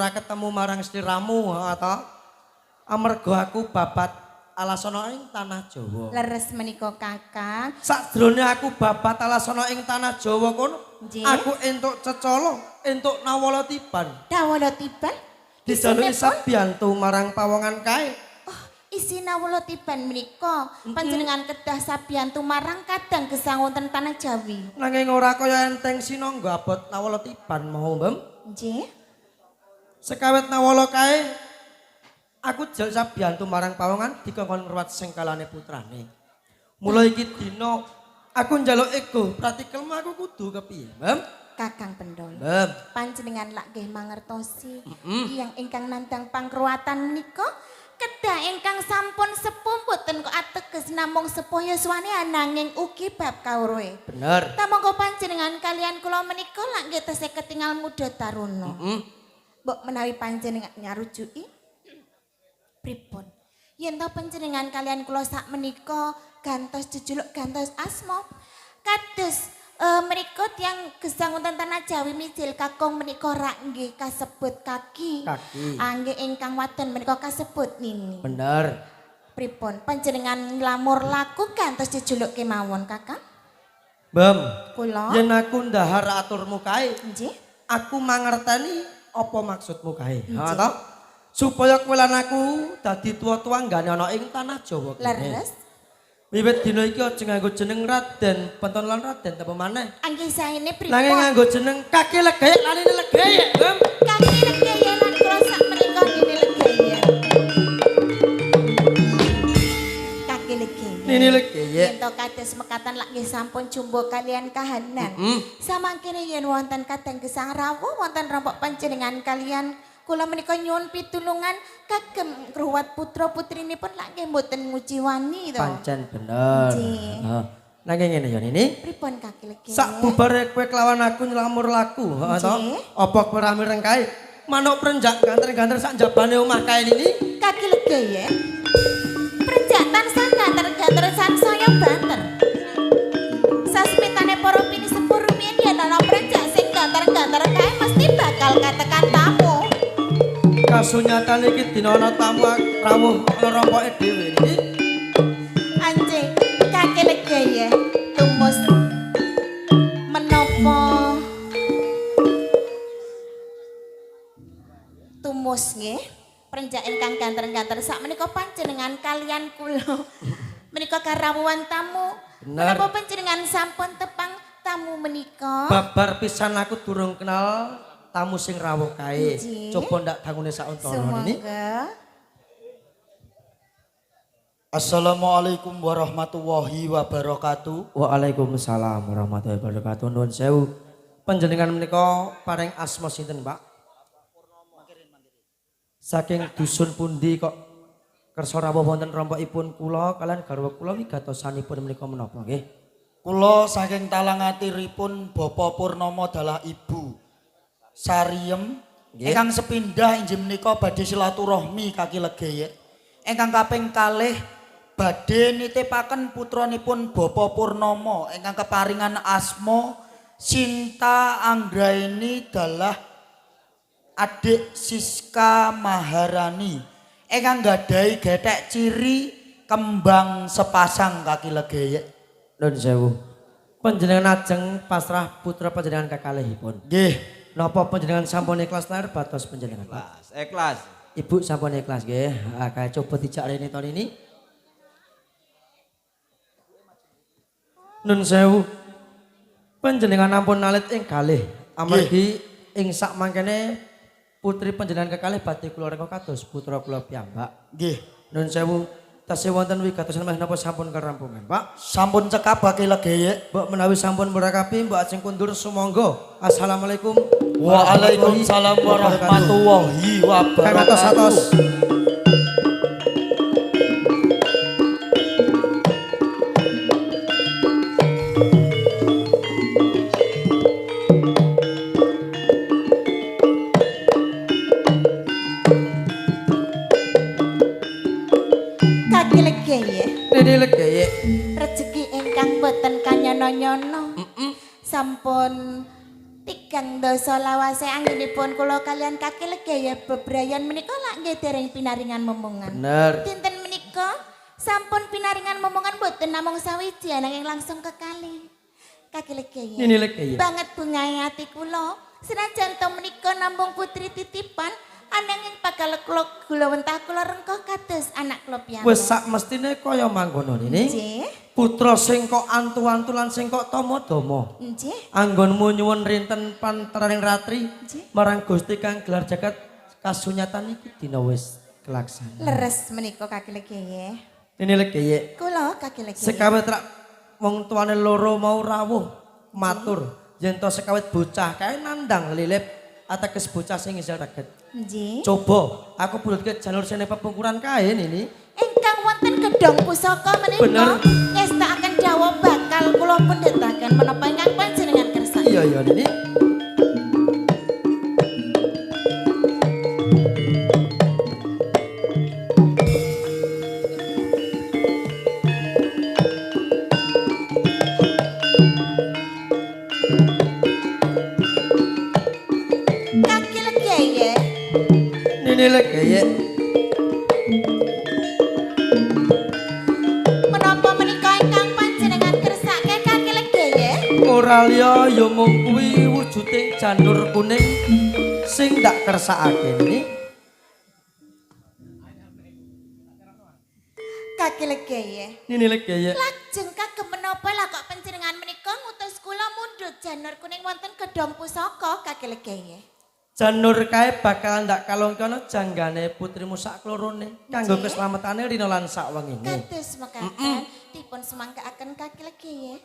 ora ketemu marang sliramu atau amarga aku babat alasana ing tanah Jawa. Leres menika Kakang. Sakjroning aku babat alasana ing tanah Jawa kono, Nggih. aku entuk cecala, entuk nawala tiban. Dawala tiban. Dijaluki sabiyantu marang pawongan kae. Isi nawala tiban menika panjenengan kedah sabiyantu marang kadang gesang wonten tanah Jawi. Nanging ora kaya enteng sinangga abot nawala tiban mau, Mbem. Nggih. Sekawet nawala kae aku jal sabiyantu marang pawongan dikongkon ngruwat sengkalane putrane. Mula iki dina aku njaluk ego, pratikelmu aku kudu kepiye, Mbem? Kakang Pendol. Mbem. Panjenengan lak nggih mangertosi tiyang ingkang nandang pangruwatan menika kedah ingkang sampun sepuh mboten kok ateges namung sepuh yuswane ananging ugi bab kawruhe. Bener. Tamangga panjenengan kalian kula menika lak nggih tesih ketingal muda taruna. Mbok menawi panjenengan nyarujuki pripun? Yen to panjenengan kalian kula sak menika gantos jejuluk gantos asma kados menika tiyang gesang wonten tanah Jawi mijil kakung menika rak nggih kasebut kaki. Nggih ingkang wadon menika kasebut nini. Bener. Pripun panjenengan nglamur laku gantos jejuluk kemawon Kakang? Mbem. Kula. Yen aku ndahar aturmu kae, Nggih. aku mangerteni apa maksudmu kae. Ha to? Supaya kowe lan aku dadi tuwa-tuwa nggane ana ing tanah Jawa kene. Leres. Wiwit dina iki aja nganggo jeneng Raden, Penton lan Raden apa maneh. Anggih saene pripun? Nanging nganggo jeneng Kaki Legayek lan Nini Legayek, Mbem. Kaki legaya lan kula sak menika nini legaya. Kaki legaya. Nini Legayek. Yen to kados mekatan lak nggih sampun jumbo kalian kahanan. Samangkene yen wonten kadang gesang rawuh wonten rompok panjenengan kalian kula menika nyuwun pitulungan kagem ngruwat putra putrinipun lak nggih mboten ngujiwani to. Pancen bener. Nggih. Heeh. Nanging ngene ya Nini. Pripun kaki legaya? Sak bubare kowe kelawan aku nylamur laku, heeh to. Nggih. Apa kowe ra mireng kae? Manuk prenjak ganter-ganter sak jabane omah kae Nini. Kaki legaya. Prenjak tansah ganter-ganter sansaya banter. Sasmitane para pini sepur rumiyin yen ana prenjak sing ganter-ganter kae mesti bakal katekan tamu. Kasunyatan iki dina ana tamu rawuh ana rompoke dhewe Nini. Anjing, kaki legaya tumus menapa tumus nggih prenjak ingkang ganter-ganter sak menika panjenengan kalian kula menika karawuhan tamu. Bener. Menapa panjenengan sampun tepang tamu menika? Babar pisan aku durung kenal tamu sing rawuh kae. Nggih. Coba ndak dangune sak ontara Nini. Sumangga. Assalamualaikum warahmatullahi wabarakatuh. Waalaikumsalam warahmatullahi wabarakatuh. Nuwun sewu. Panjenengan menika paring asma sinten, Pak? Saking dusun pundi kok kersa rawuh wonten rompokipun kula kalian garwa kula wigatosanipun menika menapa nggih? Kula saking talangatiripun Bapak Purnomo dalah Ibu Sariem ingkang sepindah inggih menika badhe silaturahmi kaki legayek. Ingkang kaping kalih badhe nitipaken putranipun Bapak Purnomo ingkang keparingan asma Sinta Anggraini dalah adik Siska Maharani ingkang gadhahi gethek ciri kembang sepasang kaki legayek. Nuwun sewu. Panjenengan ajeng pasrah putra panjenengan kekalihipun. Nggih. Napa panjenengan sampun ikhlas lahir batos panjenengan? Pak? Ikhlas. Ibu sampun ikhlas nggih. Kae coba dijak rene to Nini. Nun sewu. Panjenengan ampun nalit ing kalih amargi ing sak mangkene putri panjenengan kekalih badhe kula reka kados putra kula piyambak. Nggih. Nun sewu tasih wonten wigatosan meh napa sampun kerampungan, Pak? Sampun cekap kaki legayek. Mbok menawi sampun murakapi mbok ajeng kundur sumangga. Assalamualaikum Waalaikumsalam warahmatullahi Kang atos-atos. wabarakatuh. Kaki legaya. Nini Legayek. Rezeki ingkang boten kanyono-nyono. Sampun Tigang dasa lawase anggenipun kula kalian kaki legaya bebrayan menika lak nggih dereng pinaringan momongan. Bener. Dinten menika sampun pinaringan momongan boten namung sawiji nanging langsung kekali. Kaki legaya. Nini legaya. Banget bungae ati kula. Senajan to menika namung putri titipan ananging bakal kula wentah kula rengkoh kados anak kula piyambak. Wis sak mestine kaya mangkono Nini. Nggih. Putra sing kok antu-antu lan sing kok tama-tama. Nggih. Anggonmu nyuwun rinten panteraning ratri Nggih. marang Gusti kang gelar jagat kasunyatan iki dina wis kelaksana. Leres menika kaki legaya. Nini legaya. Kula kaki legaya. Sekawit rak wong tuane loro mau rawuh matur yen to sekawit bocah kae nandang lilip ateges bocah sing isih reget. Nggih. Coba aku bulutke jalur sene pepungkuran kae Nini. Ingkang wonten gedhong pusaka menika Bener. ngestakaken dawuh bakal kula pendhetaken menapa ingkang panjenengan kersakaken. Iya ya Nini. Kaki legaya. Nini legaya. Menapa menika ingkang panjenengan kersake kaki legaya? Ora liya ya mung kuwi wujuding janur kuning sing ndak kersakake Nini. Kaki legaya. Nini legaya. Lajeng kagem menapa lah kok panjenengan menika ngutus kula mundhut janur kuning wonten gedhong pusaka kaki legaya. Janur kae bakal ndak kalongkono janggane putrimu sak klorone kanggo Nggih. keslametane rina lan sakwengine. Kados mekaten dipun semangkaaken kaki legaya.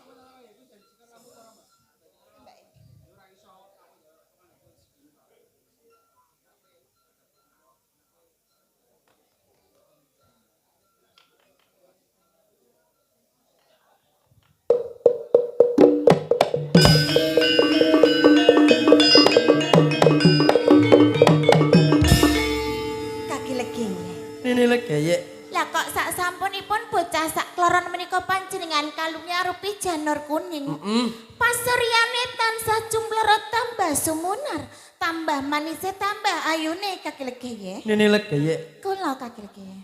Kaki legaya. Nini legaya. Lah kok sak sampunipun bocah sak kloron menika panjenengan kalunge arupi janur kuning. Pasuryane tansah cumpleret tambah sumunar, tambah manise tambah ayune kaki legaya. Nini legaya. Kula kaki legaya.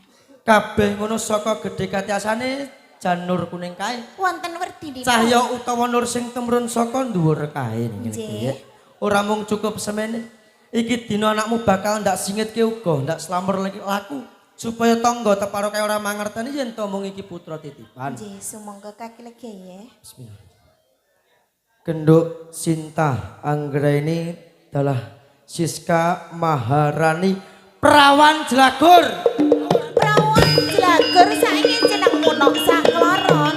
Kabeh ngono saka gedhe katiasane janur kuning kae. Wonten werdi Cahya utawa nur sing temrun saka dhuwur kae Nini Nggih. legaya. Ora mung cukup semene. Iki dina anakmu bakal ndak singitke uga, ndak slamur laku. Supaya tangga teparo kae ora mangerteni yen to mung iki putra titipan. Nggih, sumangga kaki legaya. Bismillah. Genduk Sinta Anggraini adalah Siska Maharani Perawan Jelagur. Prawan jelagur saiki jeneng munok sak kloron.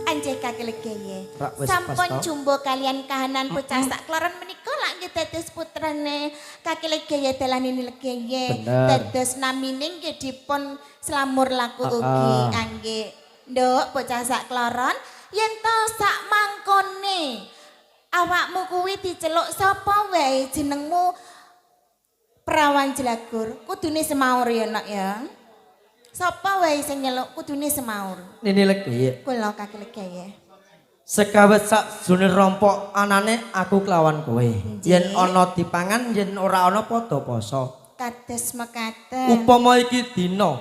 Anjay kaki legaya. Rak, wis Sampun pas to. jumbo kalian kahanan bocah sak kloron menika lak nggih dados putrane kaki legaya dalanine legaya. Bener. Dados namine nggih dipun slamur laku ugi kangge nduk bocah sak kloron yen to sak mangkone awakmu kuwi diceluk sapa wae jenengmu Perawan Jelagur kudune semaur ya nak ya. Sapa wae sing nyeluk kudune semaur. Nini legaya. Kula kaki legaya. Sekawet sak jroning rompok anane aku kelawan kowe. Yen ana dipangan yen ora ana padha poso. Kados mekaten. Upama iki dina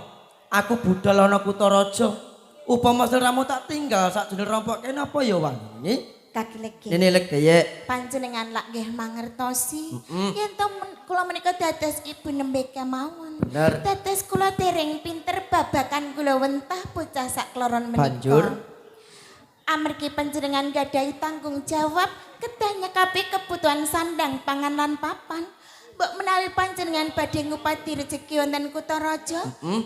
aku budal ana Kutaraja. Upama sliramu tak tinggal sak jroning rompok kene apa ya wani? Kaki legaya. Nini legaya. Panjenengan lak nggih mangertosi yen to kula menika dados ibu nembe kemawon. Bener. Dados kula dereng pinter babakan kula wentah bocah sak kloron menika. Banjur? Amargi panjenengan gadahi tanggung jawab kedah nyekapi kebutuhan sandang pangan lan papan. Mbok menawi panjenengan badhe ngupati rejeki wonten Kutaraja,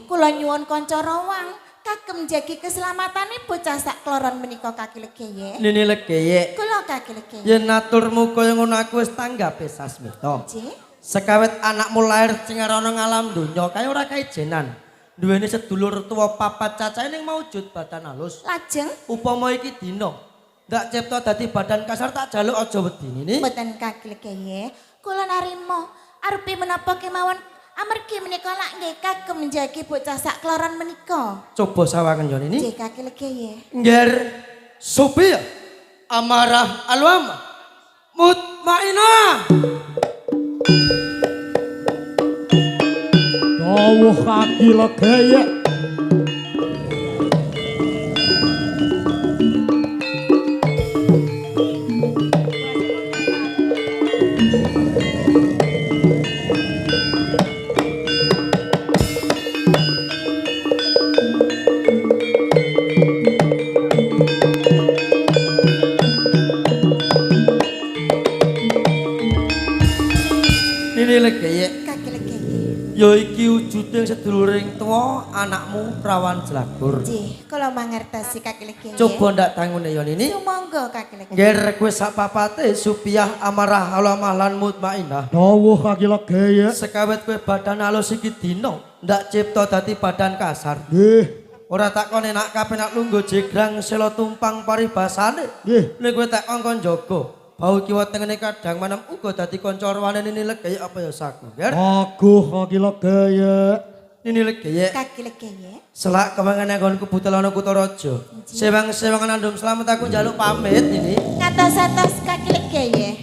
kula nyuwun kanca rawang kagem jagi keselamatane bocah sak kloron menika kaki legaya. Nini legaya. Kula kaki legaya. Yen naturmu kaya ngono aku wis tanggape sasmita. Nggih. Sekawet anakmu lahir sing ana ngalam donya kaya ora kaijenan. Duweni sedulur tuwa papat cacahe ning maujud badan halus. Lajeng Upama iki dina ndak cipta dadi badan kasar tak jaluk aja wedi Nini. mboten kaki legaya. Kula narima arupi menapa kemawon amargi menika lak nggih kagem njagi bocah sak kloron menika. Coba sawangen yo Nini. Nggih kaki legaya. Ngger Sophia amarah alwam mutmainah. dawuh kaki legayek Nini legayek Kaki legayek. ya iki wujuding seduluring tuwa anakmu Prawan Jlagur. Nggih, kula mangertosi kaki legayek. Coba ndak tangune ya Nini. Sumangga kaki legayek. Nger kowe sapapate supiah amarah alamah lan mutmainah. dawuh kaki legayek Sekawet kowe badan alus iki dina ndak cipta dadi badan kasar. nggih Ora takon enak kapenak lungguh jegrang sela tumpang paribasane. nggih Nek kowe tak kongkon jaga. Bau kiwa tengene kadang manem uga dadi kanca arwane Nini legayek apa ya saku. Nger aguh kaki legayek Nini legayek Kaki legayek. selak kemangan nggonku Butelana Kutaraja. Sewang-sewangan andum slamet aku njaluk pamit ini. Ngatos-atos kaki legayek.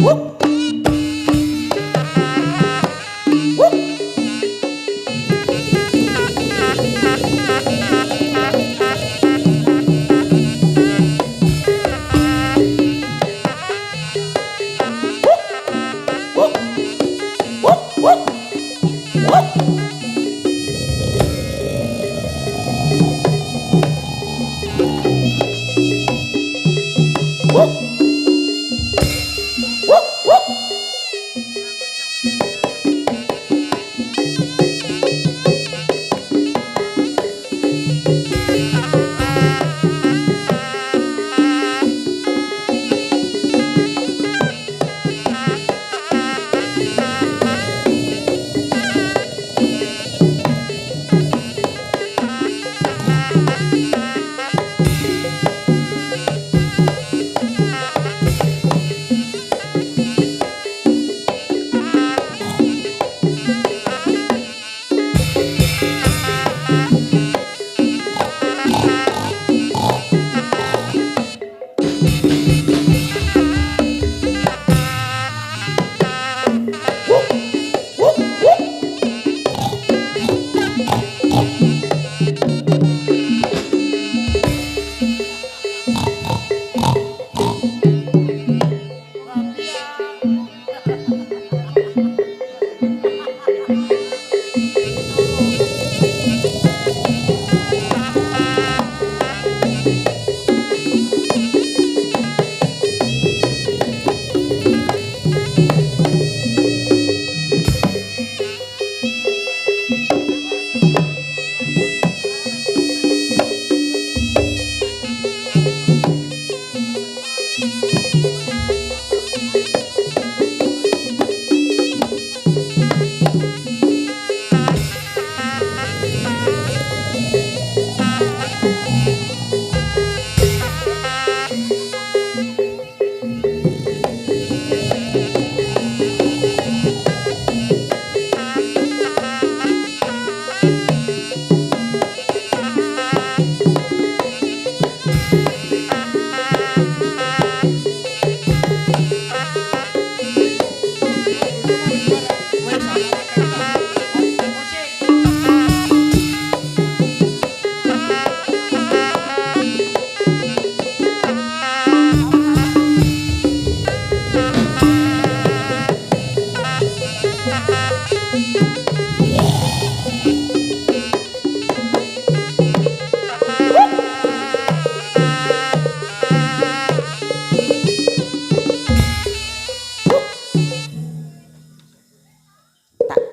Woo!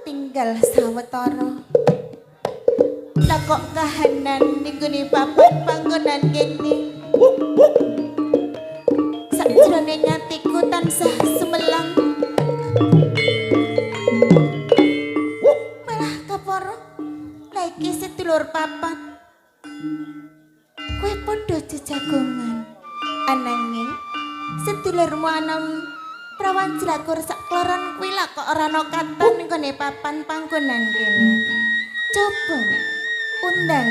Tinggal sawetara. Lah kok kahanan ning gone papan panggonan kene. Sakjroning atiku tansah semelang. Malah kapara. Lah iki sedulur papat. Kowe padha jejagongan. Ananging sedulurmu anom prawan jlakur sakloron kuwi lak kok ora ana katon ning gone papan panggonan kene. Coba undang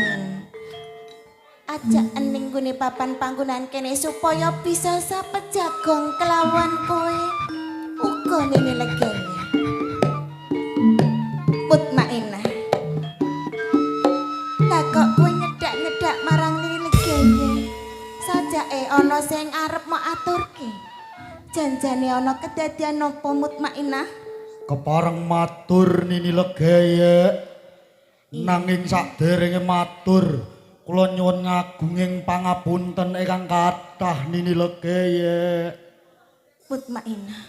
ajak ning gone papan panggonan kene supaya bisa sapejagong kelawan kowe. Uga nene legene. Mutmainah. Lah kok kowe nyedak-nyedak marang nene legene. Sajake ana sing arep mau aturke. Janjane ana kedadian napa Mutmainah? Kepareng matur Nini Legeye. Nanging saderenge matur, kula nyuwun ngagunging pangapunten ingkang kathah Nini Legeye. Mutmainah.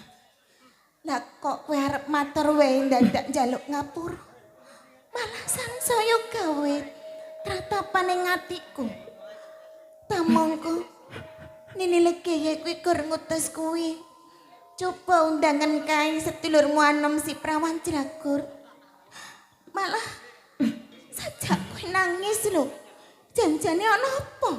Lah kok kowe arep matur wae dadak njaluk ngapura? Malah sansaya gawe tratapan ing atiku. Tamangka Nini Legeye kuwi gur ngutus kuwi. Coba undangan kae sedulurmu anom si prawan jlagur. Malah sajak kowe nangis lho. Janjane ana apa?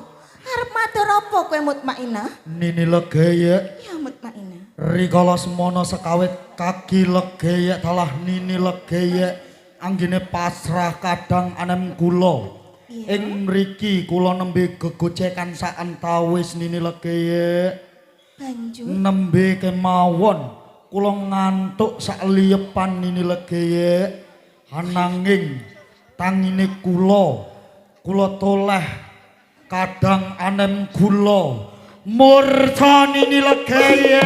Arep matur apa kowe Mutmainah? Nini Legeye. Ya Mutmainah. Rikala semana sekawit kaki Legeye dalah Nini Legeye anggene pasrah kadang anem kula. Ing mriki kula nembe gegojekan saantawis Nini Legeye. Banjur Nembe kemawon kula ngantuk sakliyepan Nini Legeye. Ananging tangine kula toleh kadang anem kula mursa Nini Legeye.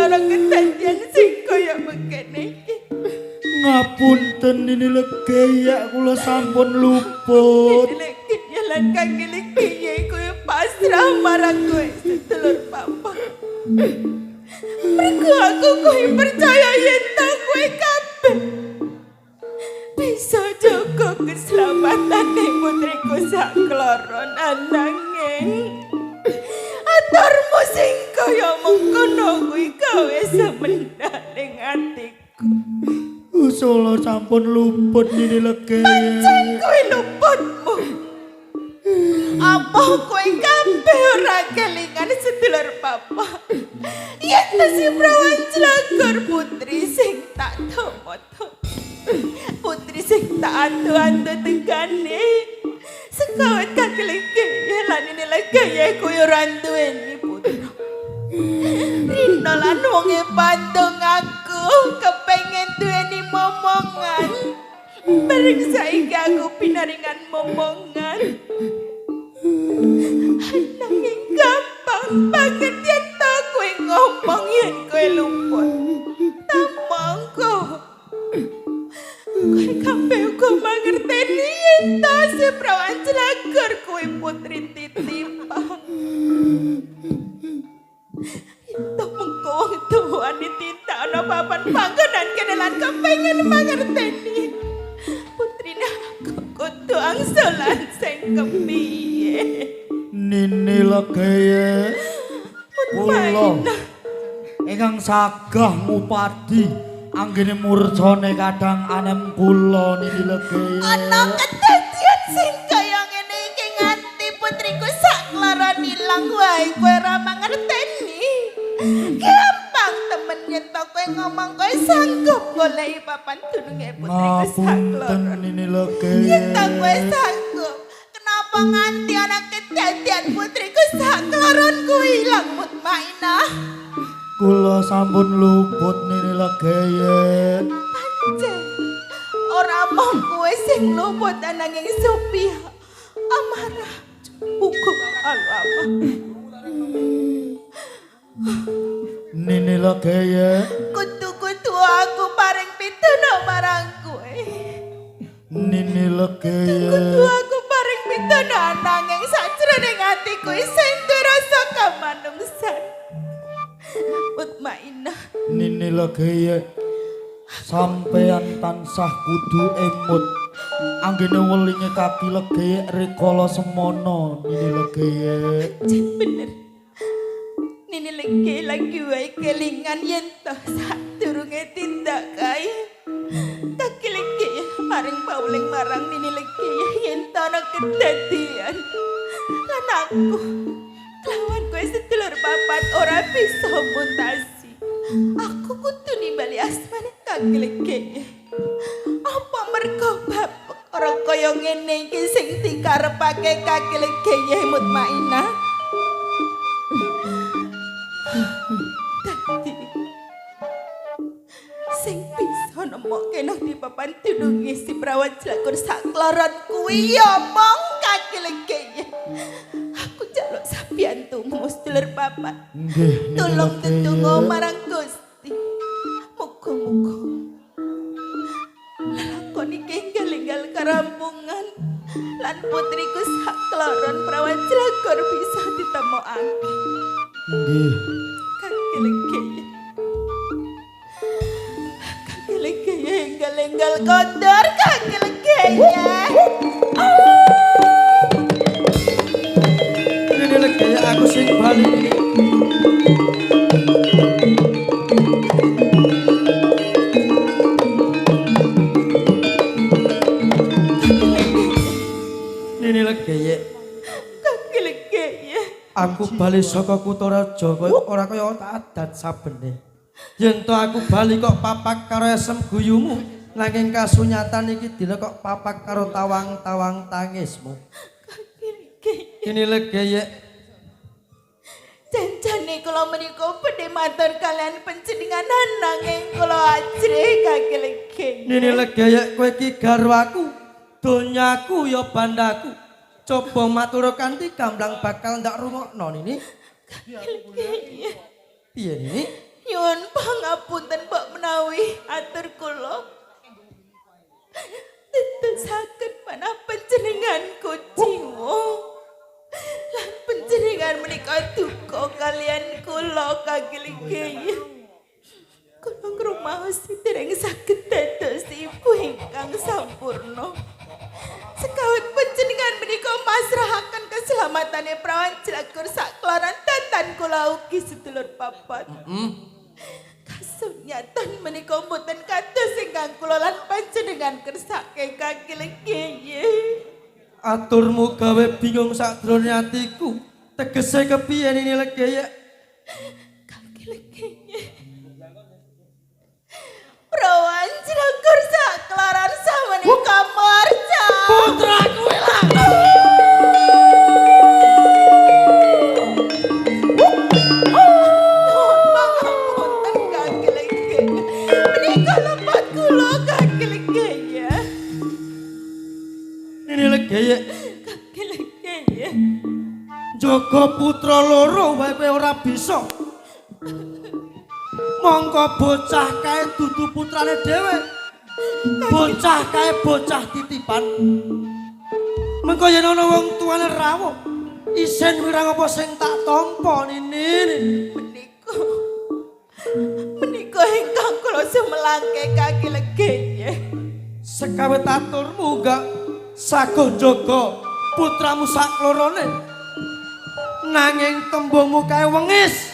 ana kedadian sing kaya mengkene iki. Ngapunten Nini Legeye, kula sampun luput. Legeye lan kangge legeye kowe pasrah marang kowe sedulur papa. Mergo aku kowe percaya yen ta kowe kabeh bisa jaga keselamatan putriku sakloron ananging aturmu sing kaya mengkono kuwi gawe semenah ning atiku. Usula sampun luput Nini Legeye. Kowe luputmu. Apa kowe kabeh ora kelingan sedulur papa? Yen ta si Prawan Jlagor putri sing tak tomo-tomo. Putri sing tak andu-andu tegane. Sekawet kaki legeye lan ini legeye kowe ora duweni putra. Rino lan wonge pandung aku kepengen duweni momongan. Bareng saiki aku pinaringan momongan. Nanging gampang banget yen to kowe ngomong yen kowe luput. Tamangko. Kowe kabeh uga mangerteni yen to si Prawan Jlagor kowe putri titipan. Itu mengko wong tuwane tindak ana papan panggonan kene lan kepengen mangerteni. Putrine aku kudu angsulan sing kepiye. Nini Legeye, kula ingkang sagah ngupadi anggene murjane kadang anem kula Nini Legeye. Ana kedadian sing kaya ngene iki nganti putriku sakloron ilang wae kowe ora mangerteni. Gampang temen yen to kowe ngomong kowe sanggup goleki papan dununge putriku Ngapunten sakloron. Nini Yen Legeye. to kowe sanggup, kenapa nganti ana kedadian putriku sakloron kuwi ilang mutmainah? Kula sampun luput Nini Legeye. Pancen ora mung kowe sing luput ananging Sophia amarah uga alama. Nini Legeye, Kutu-kutu aku paring pituno marang kowe. Nini Legeye. Kutu aku paring pituno ananging sajroning atiku sing duwe rasa kamanungsan. Mutmainah. Nini Legeye, sampeyan tansah kudu emut. Anggene welinge kaki Legeye rikala semono Nini Legeye. Jen bener. Nini lagi wae kelingan yen to sadurunge tindak kae. Kaki lagi paring pauling marang Nini lagi yen to ana kedadian. Lan aku lawan kowe sedulur papat ora bisa mutasi. Aku kudu nimbali asmane kaki lagi. Apa mergo bab ora kaya ngene iki sing dikarepake kaki lagi Mutmainah? Dadi sing bisa nemokke nang di papan dununge si Prawan Jlagor sakloron kuwi ya mong kaki legeye. Aku njaluk sabiyantumu sedulur papat. Nggih, Nini Tolong Legeye. tetunggo marang Gusti. Muga-muga lakon iki enggal-enggal karampungan lan putriku sakloron Prawan Jlagor bisa ditemokake. Nggih. Kaki legeye. Kaki legeye enggal-enggal kotor kaki legeye. Nini Legeye aku sing bali. Nini Legeye, Kaki legeye. aku bali saka kutha raja kaya ora kaya adat sabene. Yen to aku bali kok papak karo esem guyumu, nanging kasunyatan iki dina kok papak karo tawang-tawang tangismu. Kaki legeye. Nini Legeye, Janjane kula menika badhe matur kalian panjenenganan nanging kula ajrih kaki legeye. Nini Legeye kowe iki garwaku, donyaku ya bandaku. Coba matur kanthi gamblang bakal ndak rungokno Nini. Kaki legeye. Piye Nini? Nyuwun pangapunten mbok menawi atur kula. Tetesaken manah panjenengan kuciwa. Lan panjenengan menika duka kalian kula kagiling-gaya. Kula ngrumaos dereng saged dados ibu ingkang sampurna. Sekawit panjenengan menika masrahaken keselamatan prawan Jelagur saklaran datan kula ugi sedulur papat. Kasunyatan menika mboten kados ingkang kula lan panjenengan kersake kagiling-gaya. Aturmu gawe bingung sakjroning atiku. Tegese kepiye Nini Legeye? Kagiling-gaya. Prawan Jelagur saklaran samenika marca. Putraku ilang. Pangapunten kagiling-gaya. Menika lempat kula kagiling-gaya. Nini Legeye, Kagiling-gaya. jaga putra loro wae kowe ora bisa. Mongko bocah kae dudu putrane dhewe. Bocah kae bocah titipan. Mengko yen ana wong tuane rawuh, isen wirang apa sing tak tampa Nini. Menika ingkang kula sumelangke kagiling-gaya. Sekawe taturmu gak saguh jaga putramu saklorone. Nanging tembungmu kae wengis.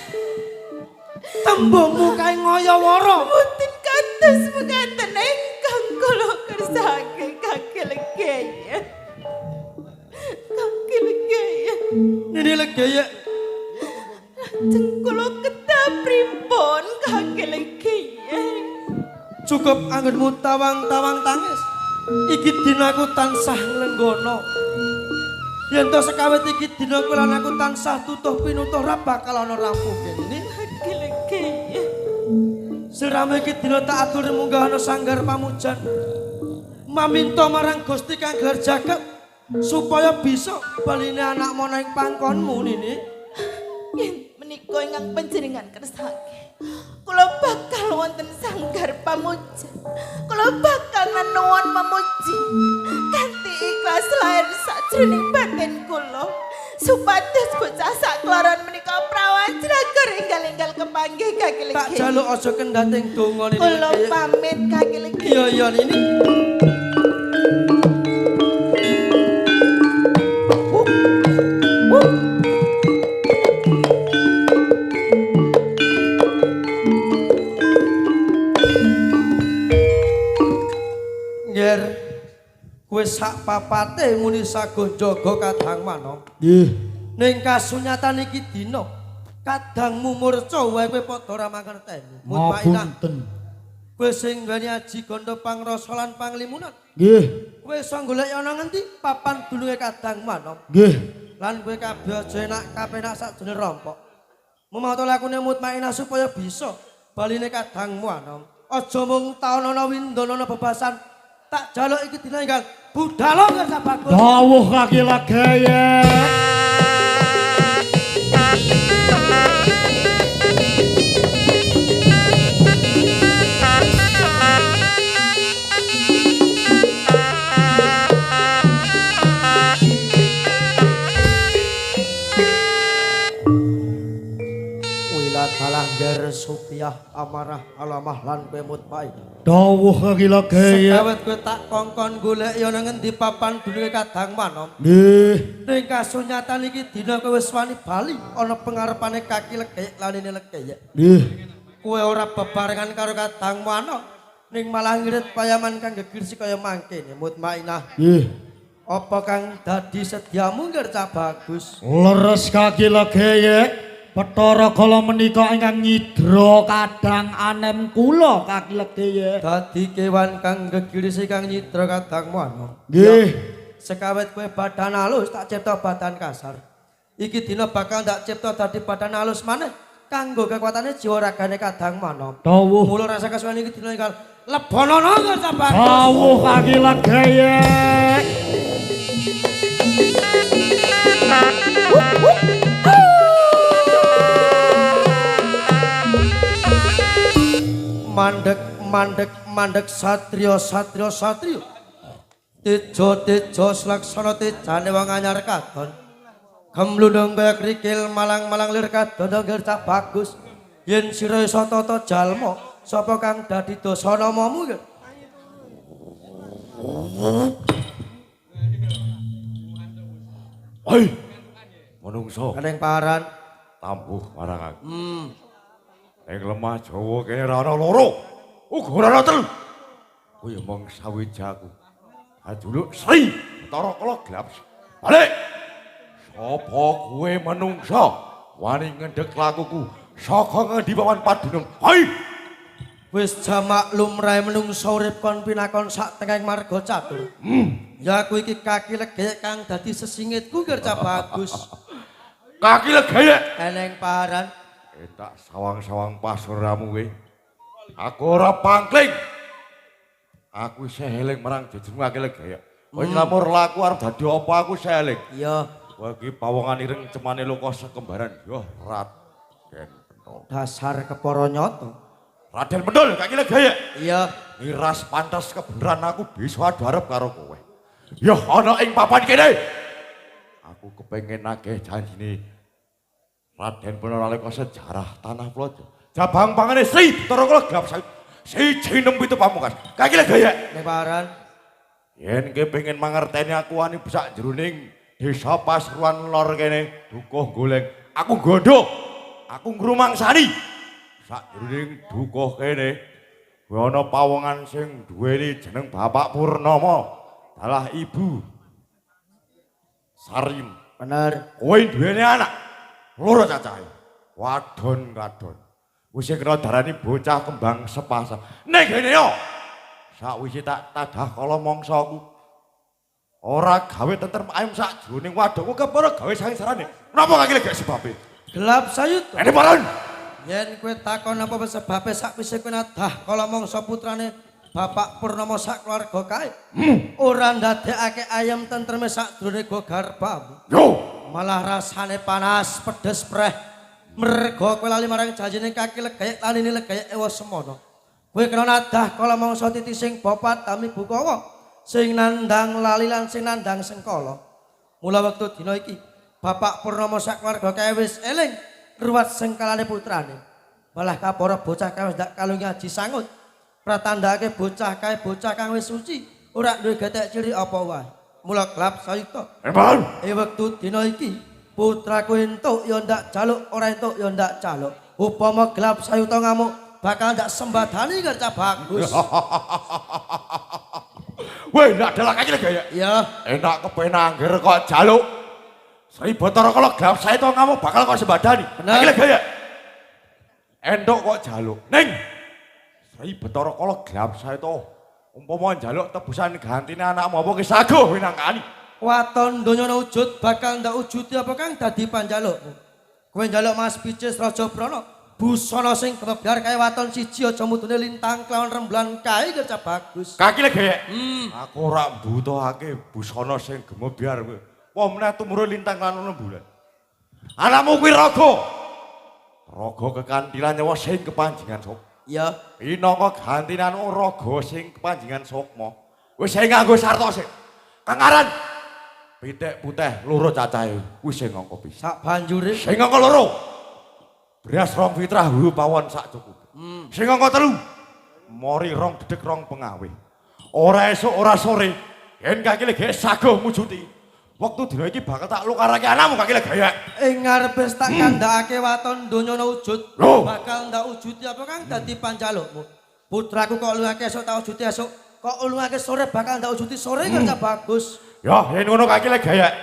Tembungmu kae ngayawara. Mboten kados mekaten ingkang kula kersake kagiling-gaya. Kagiling-gaya. Nini Legeye, Lajeng kula kedah pripun kagiling-gaya. cukup anggenmu tawang-tawang tangis. Iki dinaku tansah nglenggana. Yen to sekawit iki dina kula aku tansah tutuh pinutuh ora bakal ana rampung kene. Kagiling-gaya. Sirame iki dina tak atur munggah ana sanggar pamujan. Maminta marang Gusti kang gelar jagat supaya bisa baline anak mono ing pangkonmu Nini. Yen menika ingkang panjenengan kersake, kula bakal wonten sanggar pamujan. Kula bakal nenuwun memuji kanthi ikhlas lair sajroning batin kula. Supados bocah saklaron menika prawan Jelagur enggal-enggal kepanggih kagiling. Tak jaluk aja kendhating donga Nini. Kula pamit kagiling. Iya iya Nini. Nger kowe sak papate muni saguh jaga kadang manom. Nggih. Ning kasunyatan iki dina kadangmu murca wae kowe padha ora mangerteni. Mutmainah Ngapunten. kowe sing nggani aji gandha pangrasa lan panglimunan. Nggih. Kowe iso golek ana ngendi papan dulunge kadang manom. Nggih. Lan kowe kabeh aja enak kapenak sakjane rompok. Memato lakune mutmainah supaya bisa baline kadangmu anom. Aja mung taun ana windana ana bebasan. Tak jaluk iki dinenggal budhalo kersa bagus. Dawuh kagiling-gaya. Dalah nger supiah amarah alamah lan kowe mutmainah. Dawuh kagiling-gaya. Sekawet kowe tak kongkon golek ya nang ngendi papan dulunge kadang manom. Nggih. Ning kasunyatan iki dina kowe wis wani bali ana pengarepane kaki legeyek lan Nini Legeye. Nggih. Kowe ora bebarengan karo kadang manom ning malah ngirit payaman kang gegirsi kaya mangkene mutmainah. Nggih. Apa kang dadi sediamu nger cah bagus? Leres kagiling-gaya. Bathara kala menika ingkang nyidra kadang anem kula kagiling-gaya. Dadi kewan kang gegirisi kang nyidra kadang manom. Nggih. Sekawet kowe badan halus tak cipta badan kasar. Iki dina bakal tak cipta dadi badan halus maneh kanggo kekuatane jiwa ragane kadang manom. Dawuh. Mula rasa kasuwen iki dina ingkang lebonono kersa bagus. Dawuh kagiling-gaya. mandek satrio tejo slaksana tejane wong anyar kadon gemlundung kaya krikil malang lir kadon gercah bagus yen sira isa tata jalma sapa kang dadi dasanamamu ki Hei, menungso kaneng paran tambuh marang aku. Ing lemah Jawa kene ora ana loro, uga ora ana telu. Kuwi mung sawijaku. Ajuluk Sri Bathara Kala Gelap. Balik. Sapa kuwe menungso wani ngendhek lakuku saka ngendi pawan padunung. Hei, wis jamak lumrahe menungso urip kon pinakon sak tengahing marga catur. Ya aku iki kaki legek kang dadi sesingitku gercah bagus. kaki legayek. Eneng paran Entak sawang-sawang pasuramu kowe. Aku ora pangkling. Aku isih eling marang jejermu kaki legayek. Kowe nylamur laku arep dadi apa aku isih eling. iya Kowe iki pawongan ireng cemane loko sekembaran. Yo Raden Pentul. dasar kepara nyata. Raden Pentul kaki legayek. Iya Miras pantas kebenaran aku bisa adu arep karo kowe. Ya ana ing papan kene. Aku kepengin nagih janjine Raden Pentul nalika sejarah tanah Plojo. Jabang pangane Sri Bathara Kala Gelap siji nembe itu pamungkas. Kaki legayek. ning paran Yen kepengin mangerteni aku wani besak jroning desa Pasuruan Lor kene dukuh goleng. Aku nggodho. Aku ngrumangsani. Sak jroning dukuh kene kuwi ana pawongan sing duweni jeneng Bapak Purnama. Dalah Ibu Sarim. bener Kowe duweni anak loro cacahe. Wadon kadon. Wis kena darani bocah kembang sepasang. Ning kene yo. Sakwise tak tadah kala mangsaku. Ora gawe tentrem ayem sak jroning wadokku kepara gawe sangsarane. Napa kaki legek sebabe? gelap sayut Ene paron. yen kowe takon apa sebabe sakwise kowe nadah kala mangsa putrane Bapak Purnama sak keluarga kae ora ndadekake ayem tentreme sakjroning go garbamu Yo. malah rasane panas pedes preh merga kowe lali marang janjine kaki legayek lanine legayek ewa semono kowe kena nadah kala mangsa titi sing bopat tami bukawa sing nandang lali lan sing nandang sengkala mula wektu dina iki Bapak Purnama sak keluarga kae wis eling ruwat sengkalane putrane malah kapara bocah kae wis ndak kalungi aji sangut pratandhake bocah kae bocah kang wis suci ora duwe getek cilik apa wae mula gelap sayuta Emang. wektu dina iki putraku entuk ya ndak jaluk ora entuk ya ndak jaluk upama gelap sayuta ngamuk bakal ndak sembadani gercah bagus Weh, ndak dalah kaki legayek. ya Enak kepenak angger kok jaluk. Sri Bathara Kala Gelap saya to kamu bakal kok sembadani. Bener. Kaki legayek. Endok kok jaluk. Ning. Sri Bathara Kala Gelap saya to umpama njaluk tebusan gantine anakmu apa ki saguh winangkani. waton donya wujud bakal ndak wujudi apa kang dadi panjalukmu kowe njaluk Mas Bicis Raja Brana busana sing gemebyar kae waton siji aja mudune lintang kelawan rembulan kae gercah bagus Kaki legayek. Aku ora mbutuhake busana sing gemebyar kowe. Apa meneh tumurun lintang lan rembulan. Anakmu kuwi raga. Raga kekantilan nyawa sing kepanjingan sok. ya Inangka gantinan raga sing kepanjingan sukma. Wis sing nganggo sartose. Kangaran pitik putih loro cacahe wis sing angka bisa. sak banjure Sing angka loro. Beras rong fitrah pawon sak cukup. Sing angka telu. Mori rong dedek rong pengawe. Ora esuk ora sore. Yen kaki legek saguh mujuti. Waktu dina iki bakal tak lukarake anakmu kaki legek. ing ngarepe tak kandhakake waton donya wujud Loh. bakal ndak wujudi apa kang dadi panjalukmu putraku kok luwake esuk tak wujudi esuk kok luwake sore bakal ndak wujudi sore kerja bagus Ya, yen ngono kaki legek.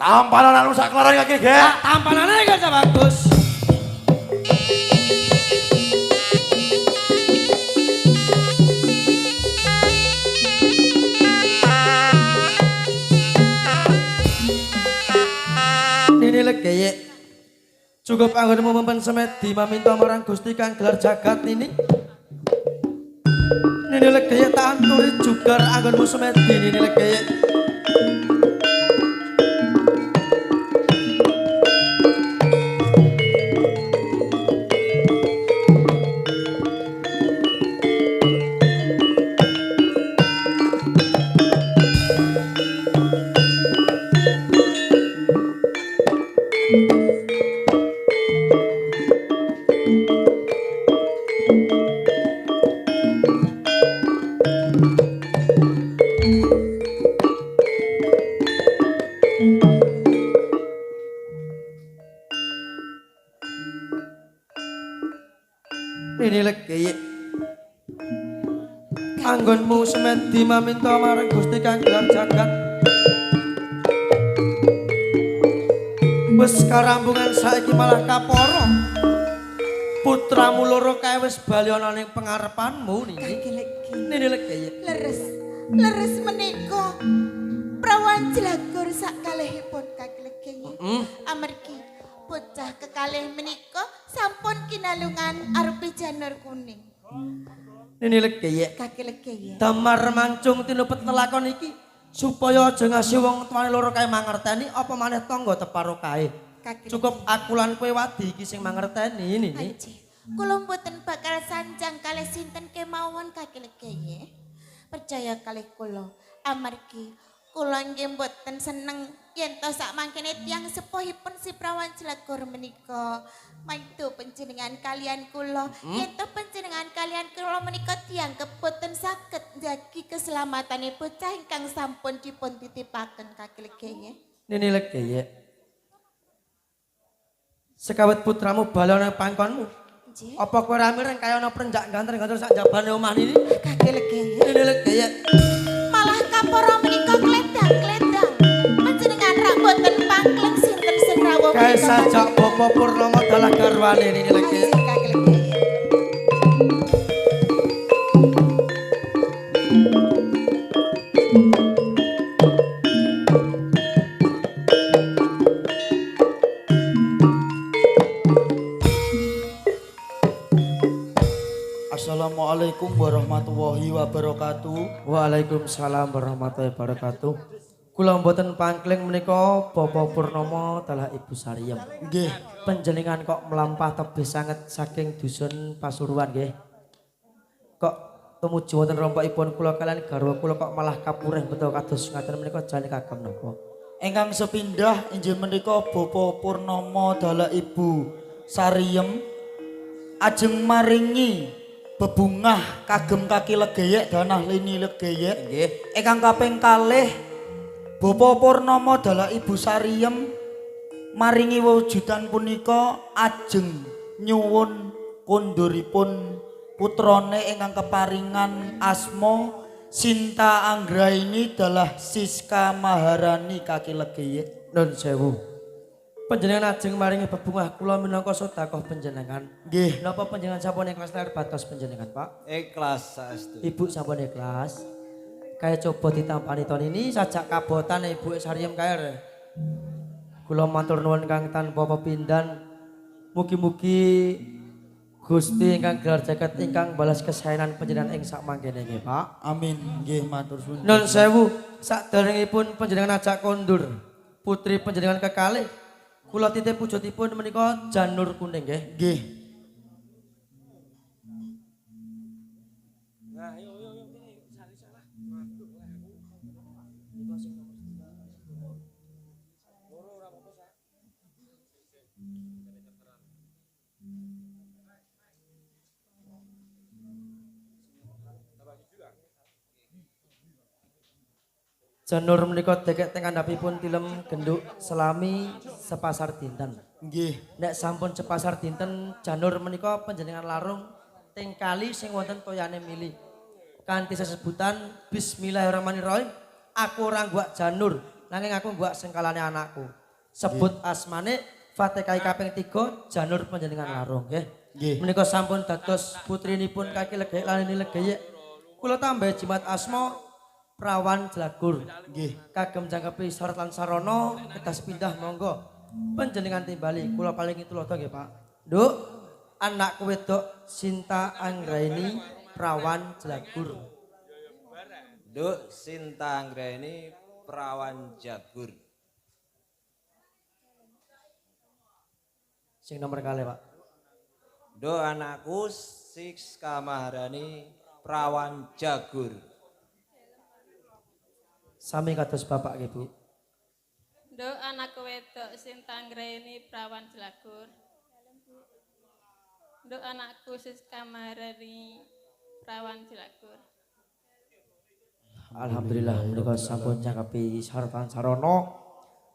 Tampanan anu sak kelaran kaki legek. tampanane kerja bagus ini legayek cukup anggonmu mempen semedi maminta marang Gusti kang gelar jagat ini legayek tak anturi jugar anggonmu semedi ini legayek Nini Legeye. Anggonmu semedi maminta marang Gusti kang gelar jagat. Wis karampungan saiki malah kapara. Putramu loro kae wis bali ana ning pengarepanmu Nini. Kaki-leki. Nini Legeye. Leres menika prawan jelagur sak kalihipun kaki-leki. Amargi bocah kekalih menika sampun kinalungan arupi janur kuning. Nini Legeye. Kaki-leki. Damar mancung tinupet lelakon iki supaya aja ngasih wong tuane loro kae mangerteni apa maneh tangga teparo kae. Cukup aku lan kowe wadi iki sing mangerteni Nini. Aji, kula mboten bakal sanjang kalih sinten kemawon kaki-leki. Percaya kalih kula amargi kula nggih mboten seneng yen to sak mangkene tiyang sepuhipun si Prawan Jelagur menika maido panjenengan kalian kula. Yen to panjenengan kalian kula menika tiyang boten saged njagi keselamatane bocah ingkang sampun dipun titipaken kaki-leki. Nini Legeye. Sekawet putramu bali ana pangkonmu. Nggih. Apa kowe ra mireng kaya ana prenjak ganter-ganter sak jabane omah Nini? Kaki-leki. Nini Legeye. Malah kapara menika kledang-kledang. Panjenengan ra boten pangkleng sinten sing rawuh Kae sajak Bapa Purnama dalah garwane Nini Legeye. Assalamualaikum warahmatullahi wabarakatuh. Waalaikumsalam warahmatullahi wabarakatuh. Kula mboten pangkling menika Bapa Purnama dalah Ibu Sariem. Nggih, Panjenengan kok melampah tebih sanget saking dusun Pasuruan nggih. Kok tumuju wonten rompokipun kula kalian garwa kula kok malah kapureh betul kados ngaten menika jane kagem napa? ingkang sepindah inggih menika Bapa Purnama dalah Ibu Sariem ajeng maringi bebungah kagem Kaki Legeye danah Lini Legeye. Nggih. Ingkang kaping kalih Bapa Purnama dalah Ibu Sariem maringi wujudan punika ajeng nyuwun konduripun putrane ingkang keparingan asma Sinta Anggraini dalah Siska Maharani Kaki Legeye. Nun sewu. Panjenengan ajeng maringi bebungah kula minangka sedekah panjenengan. Nggih. Napa panjenengan sampun ikhlas lahir batos panjenengan, Pak? Ikhlas saestu. Ibu sampun ikhlas. Kaya coba ditampani tahun ini sajak kabotan Ibu Sariem kae. Kula matur nuwun kang tanpa pepindhan. Mugi-mugi Gusti ingkang gelar jagat ingkang balas kesaenan panjenengan ing sak mangkene nggih, Pak. Amin. Nggih matur suwun. Nun sewu, saderengipun panjenengan ajak kondur putri panjenengan kekalih. Kula titip wujudipun menika janur kuning nggih. Nggih. Janur menika deket teng andhapipun tilem genduk selami sepasar dinten. Nggih. Nek sampun sepasar dinten janur menika panjenengan larung teng kali sing wonten toyane mili. Kanthi sesebutan Bismillahirrahmanirrahim. Aku ora ngguak janur, nanging aku ngguak sengkalane anakku. Sebut asmane Fatihah kaping 3 janur panjenengan larung nggih. Nggih. Menika sampun dados putrinipun Kaki Legeye lan Nini Legeye. Kula tambah jimat asma Prawan Jelagur. Nggih. Kagem jangkepi syarat lan sarana kedas pindah monggo. Panjenengan timbali kula palingi tulodo nggih, Pak. Nduk, anakku wedok Sinta Anggraini Prawan Jelagur. Nduk Sinta Anggraini Prawan Jagur. Sing nomor kalih, Pak. Nduk anakku Siska Maharani Prawan Jagur. Sami kados bapak nggih, Bu. Nduk anakku wedok Sinta Anggraini Prawan Jelagur. Nduk anakku Siska Maharani Prawan Jelagur. Alhamdulillah menika sampun jangkepi syarat lan sarana.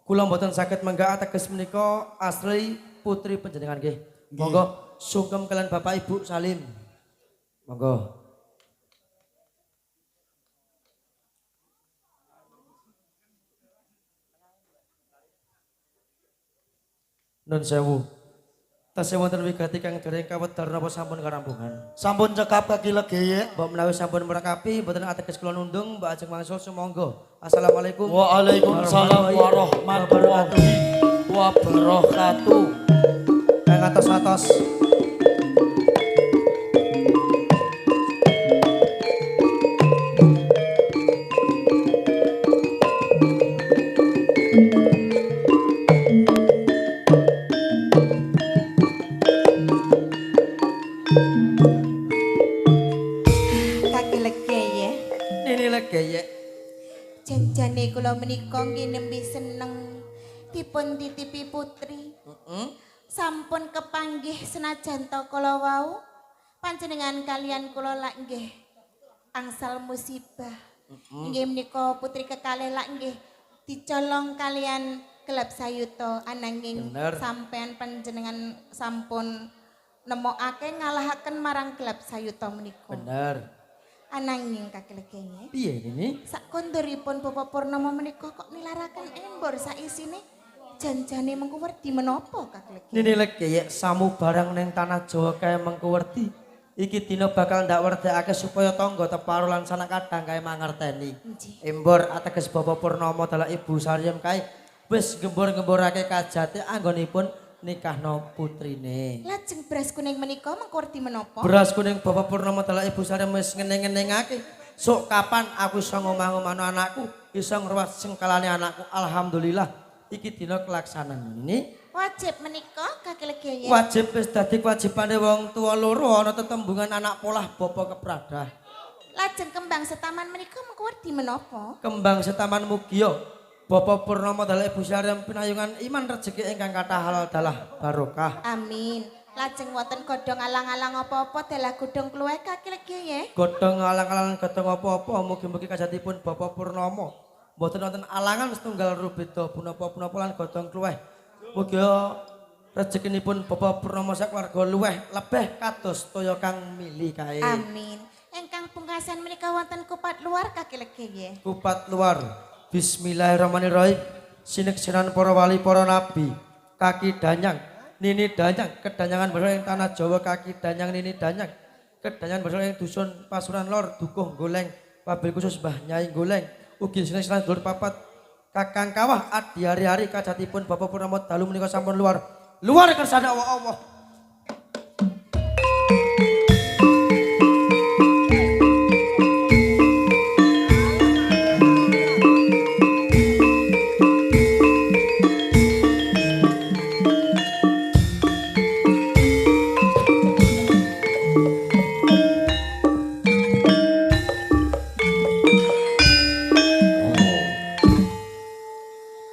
Kula mboten saged menggak ateges menika asli putri panjenengan nggih. Monggo sungkem kalian Bapak Ibu Salim. Monggo. Nun sewu. Tasih wonten wigati kang dereng kawedar napa sampun karampungan. Sampun cekap kaki legeye. Mbok menawi sampun merakapi mboten ateges kula nundung mbak ajeng mangsul sumangga. Assalamualaikum. Waalaikumsalam warahmatullahi wabarakatuh. Kang atos-atos. Kaki legeye. Nini legeye. Janjane kula menika nggih nembe seneng dipun titipi putri. Sampun kepanggih senajan to kala wau panjenengan kalian kula lak nggih angsal musibah. Nggih menika putri kekalih lak nggih dicolong kalian gelap sayuta ananging Bener. sampean panjenengan sampun nemokake ngalahaken marang gelap sayuta menika. Bener. Ananging kaki legene. Piye nini? Sak kondoripun Bapak Purnomo menika kok nilaraken embor sak isine janjane mengko werdi menapa kaki legene. Nini legeye samu barang neng tanah Jawa kaya mengko werdi. Iki dina bakal ndak werdekake supaya tangga teparo lan sanak kadang kae mangerteni. Nggih. Embor ateges Bapak Purnomo dalah Ibu Saryem kae wis gembor-gemborake kajate anggonipun nikahno putrine. Lajeng beras kuning menika mengko werdi menapa? Beras kuning Bapak Purnomo dalah Ibu Saryem wis ngeneng-ngenengake. Sok kapan aku iso ngomah-ngomahno anakku, iso ngruwat sengkalane anakku. Alhamdulillah iki dina kelaksanan ini. Wajib menika kaki legene. Wajib wis dadi kewajibane wong tua loro ana tetembungan anak polah bapa kepradah. Lajeng kembang setaman menika mengko werdi menapa? Kembang setaman mugia Bapak Purnomo dalah Ibu Saryem pinayungan iman rejeki ingkang kathah halal dalah barokah. Amin. Lajeng wonten godhong alang-alang apa-apa dalah godhong kluwek kaki legene. Godhong alang-alang godhong apa-apa mugi-mugi kajatipun Bapak Purnomo. Mboten wonten alangan setunggal rubeda punapa-punapa lan godhong kluweh. Mugi rezekinipun Bapak Purnomo sak keluarga luweh lebih kados toya kang mili kae. Amin. Ingkang pungkasan menika wonten kupat luar kaki legene. Kupat luar. Bismillahirrahmanirrahim. Sineksinan para wali para nabi. Kaki danyang, nini danyang, kedanyangan basa ing tanah Jawa kaki danyang nini danyang. Kedanyangan basa ing dusun Pasuruan Lor dukuh goleng, wabil khusus Mbah Nyai goleng. Ugi sineksinan dulur papat Kakang Kawah adi hari-hari kajatipun Bapak Purnomo dalu menika sampun luar. Luar kersane Allah.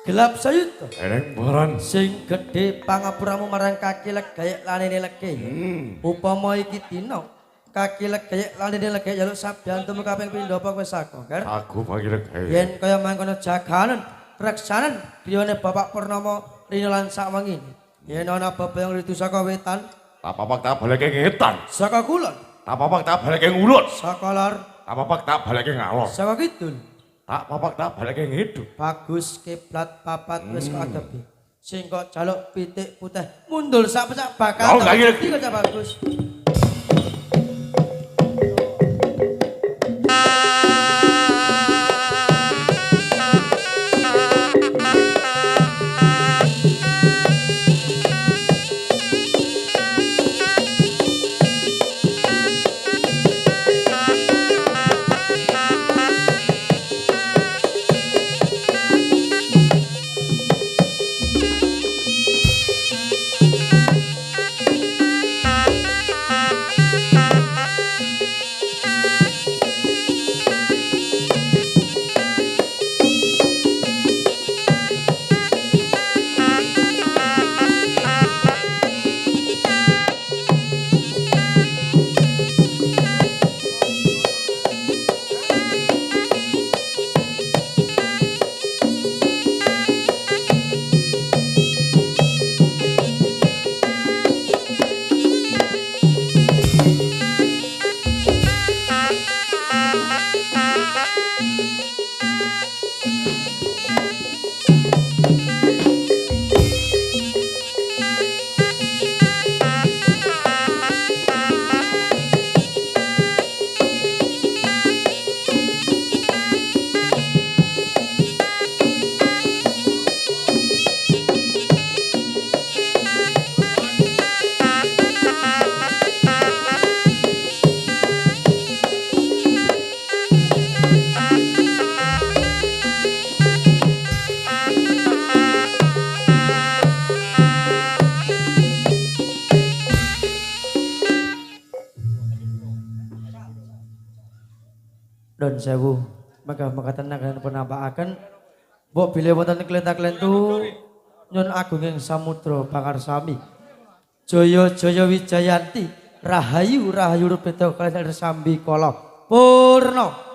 Gelap sayuta. Eneng baran. Sing gedhe pangapuramu marang kaki legayek lanene legay. Upama iki dina kaki legayek lanene legay jaluk sabyantumu kaping pindho apa wis saka, Ger? Aku bagi legay. Yen kaya mangkono jaganan, reksanan griyane Bapak Purnomo rina lan sawengi. Yen ana bebeng ritu saka wetan, Tak papak tak baleke ngetan. saka kulon, Tak papak tak baleke ngulon. saka lor, Tak papak tak baleke ngalor. saka kidul. Tak papak tak baleke ngidul. Bagus kiblat papat wis kok adepi. Sing kok jaluk pitik putih mundul sak pecak bakal. Oh, lagi. Iki kok bagus. Don sewu. Megah-megah tenang kalian penampakan. Mbok bilih wonten klenta-klentu nyun agung ing samudra bakar sami. Jaya-jaya Wijayanti, rahayu-rahayu rupeta kalian sambi kala. Purna.